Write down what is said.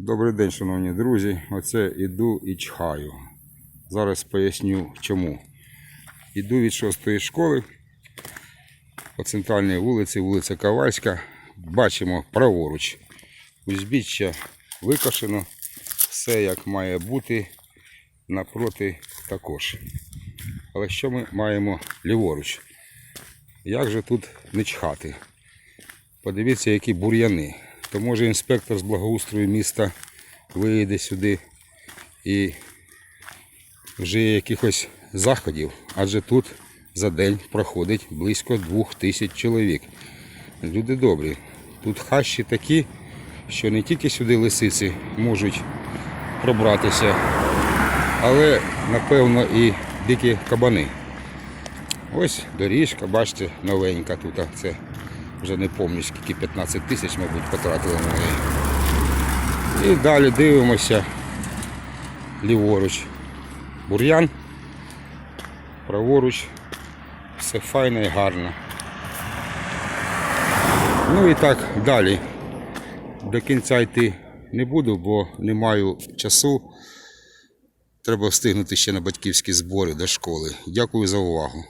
Добрий день, шановні друзі. Оце іду і чхаю. Зараз поясню чому. Іду від 6-ї школи по центральній вулиці, вулиця Ковальська. Бачимо праворуч. Узбіччя викошено. Все як має бути, напроти також. Але що ми маємо ліворуч? Як же тут не чхати? Подивіться, які бур'яни. То може інспектор з благоустрою міста вийде сюди і вжиє якихось заходів, адже тут за день проходить близько 2000 чоловік. Люди добрі, тут хащі такі, що не тільки сюди лисиці можуть пробратися, але напевно і дикі кабани. Ось доріжка, бачите, новенька тут, це вже не пам'ятаю, скільки 15 тисяч, мабуть, потратили на неї. І далі дивимося ліворуч. Бур'ян, праворуч, все файно і гарно. Ну і так далі. До кінця йти не буду, бо не маю часу. Треба встигнути ще на батьківські збори до школи. Дякую за увагу.